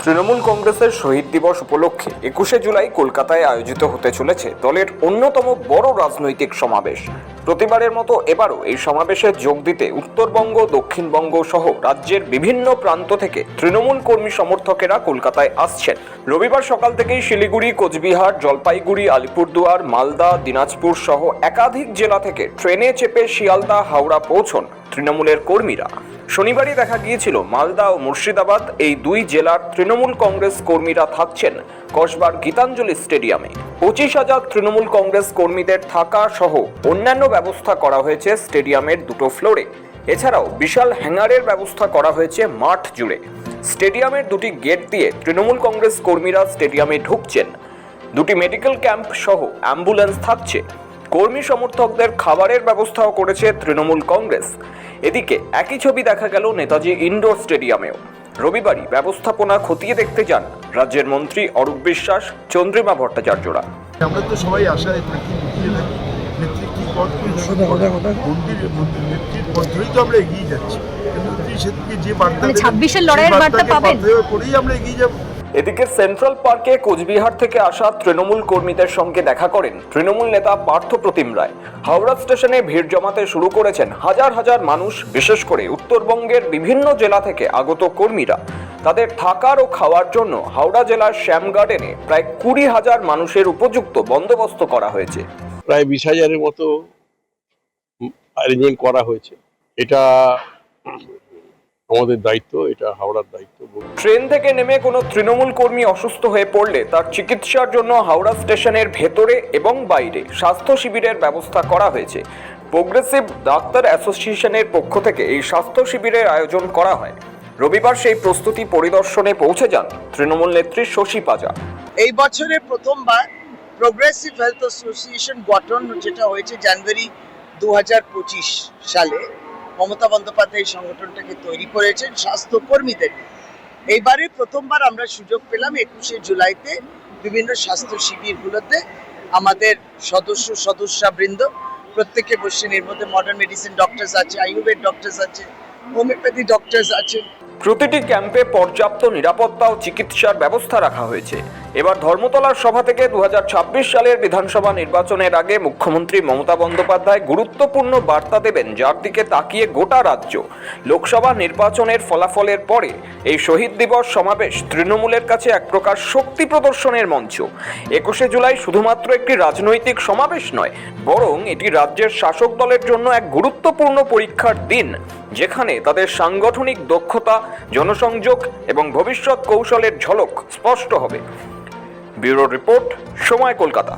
তৃণমূল কংগ্রেসের শহীদ দিবস উপলক্ষে 21শে জুলাই কলকাতায় আয়োজিত হতে চলেছে দলের অন্যতম বড় রাজনৈতিক সমাবেশ। প্রতিবারের মতো এবারও এই সমাবেশে যোগ দিতে উত্তরবঙ্গ, দক্ষিণবঙ্গ সহ রাজ্যের বিভিন্ন প্রান্ত থেকে তৃণমূল কর্মী সমর্থকেরা কলকাতায় আসছেন। রবিবার সকাল থেকেই শিলিগুড়ি, কোচবিহার, জলপাইগুড়ি, আলিপুরদুয়ার, মালদা, দিনাজপুর সহ একাধিক জেলা থেকে ট্রেনে চেপে শিয়ালদা, হাওড়া পৌঁছন তৃণমূলের কর্মীরা। শনিবারই দেখা গিয়েছিল মালদা ও মুর্শিদাবাদ এই দুই জেলার তৃণমূল কংগ্রেস কর্মীরা থাকছেন কসবার গীতাঞ্জলি স্টেডিয়ামে। 25,000 তৃণমূল কংগ্রেস কর্মীদের থাকা সহ অন্যান্য ব্যবস্থা করা হয়েছে স্টেডিয়ামের দুটো ফ্লোরে। এছাড়াও বিশাল হ্যাঙ্গারের ব্যবস্থা করা হয়েছে মাঠ জুড়ে। স্টেডিয়ামের দুটি গেট দিয়ে তৃণমূল কংগ্রেস কর্মীরা স্টেডিয়ামে ঢুকছেন। দুটি মেডিকেল ক্যাম্প সহ অ্যাম্বুলেন্স থাকছে। কর্মী সমর্থকদের খাবারের ব্যবস্থাও করেছে তৃণমূল কংগ্রেস। এদিকে একই ছবি দেখা গেল নেতাজি ইনডোর স্টেডিয়ামেও। রবিবারই ব্যবস্থাপনা খতিয়ে দেখতে যান রাজ্যের মন্ত্রী অরূপ বিশ্বাস, চন্দ্রিমা ভট্টাচার্যরা। আমরা তো সবাই আশায় থাকি, নেত্রী কি পথ নেত্রীর পথ ধরেই তো আমরা এগিয়ে যাচ্ছি। নেত্রী সেদিকে যে বার্তা 26-এর লড়াইয়ের বার্তা পাবেন, করেই আমরা এগিয়ে যাব। এদিকে সেন্ট্রাল পার্কে কোচবিহার থেকে আসা তৃণমূল কর্মীদের সঙ্গে দেখা করেন তৃণমূল নেতা পার্থ প্রতিম রায়। হাওড়া স্টেশনে ভিড় জমাতে শুরু করেছেন হাজার হাজার মানুষ, বিশেষ করে উত্তরবঙ্গের বিভিন্ন জেলা থেকে আগত কর্মীরা। তাদের থাকার ও খাওয়ার জন্য হাওড়া জেলার শ্যাম গার্ডেনে প্রায় 20,000 মানুষের উপযুক্ত বন্দোবস্ত করা হয়েছে। প্রায় 20,000-এর মতো অ্যারেঞ্জমেন্ট করা হয়েছে। এটা আমাদের দায়িত্ব, এটা হাওড়ার দায়িত্ব। ট্রেন থেকে নেমে কোনো তৃণমূল কর্মী অসুস্থ হয়ে পড়লে তার চিকিৎসার জন্য হাওড়া স্টেশনের ভেতরে এবং বাইরে স্বাস্থ্য শিবিরের ব্যবস্থা করা হয়েছে। প্রোগ্রেসিভ ডাক্তার অ্যাসোসিয়েশনের পক্ষ থেকে এই স্বাস্থ্য শিবিরের আয়োজন করা হয়। রবিবার সেই প্রস্তুতি পরিদর্শনে পৌঁছে যান তৃণমূল নেত্রী শশী পাজা। এই বছরের প্রথমবার প্রোগ্রেসিভ হেলথ অ্যাসোসিয়েশন গঠন যেটা হয়েছে জানুয়ারি 2025 সালে, মমতা বন্দ্যোপাধ্যায় এই সংগঠনটাকে তৈরি করেছেন স্বাস্থ্যকর্মীদের। এইবারে প্রথমবার আমরা সুযোগ পেলাম 21শে জুলাইতে বিভিন্ন স্বাস্থ্য শিবিরগুলোতে আমাদের সদস্যবৃন্দ প্রত্যেকে বসছেন। এর মধ্যে মডার্ন মেডিসিন ডক্টরস আছে, আয়ুর্বেদ ডক্টরস আছে, হোমিওপ্যাথি ডক্টরস আছে। প্রতিটি ক্যাম্পে পর্যাপ্ত নিরাপত্তা ও চিকিৎসার ব্যবস্থা রাখা হয়েছে। এবার ধর্মতলার সভা থেকে 2026 সালের বিধানসভা নির্বাচনের আগে মুখ্যমন্ত্রী মমতা বন্দ্যোপাধ্যায় গুরুত্বপূর্ণ বার্তা দেবেন, যার দিকে তাকিয়ে গোটা রাজ্য। লোকসভা নির্বাচনের ফলাফলের পরে এই শহীদ দিবস সমাবেশ তৃণমূলের কাছে এক প্রকার শক্তি প্রদর্শনের মঞ্চ। 21শে জুলাই শুধুমাত্র একটি রাজনৈতিক সমাবেশ নয়, বরং এটি রাজ্যের শাসক দলের জন্য এক গুরুত্বপূর্ণ পরীক্ষার দিন, যেখানে তাদের সাংগঠনিক দক্ষতা, জনসংযোগ এবং ভবিষ্যৎ কৌশলের ঝলক স্পষ্ট হবে। ব্যুরো রিপোর্ট, সময়, কলকাতা।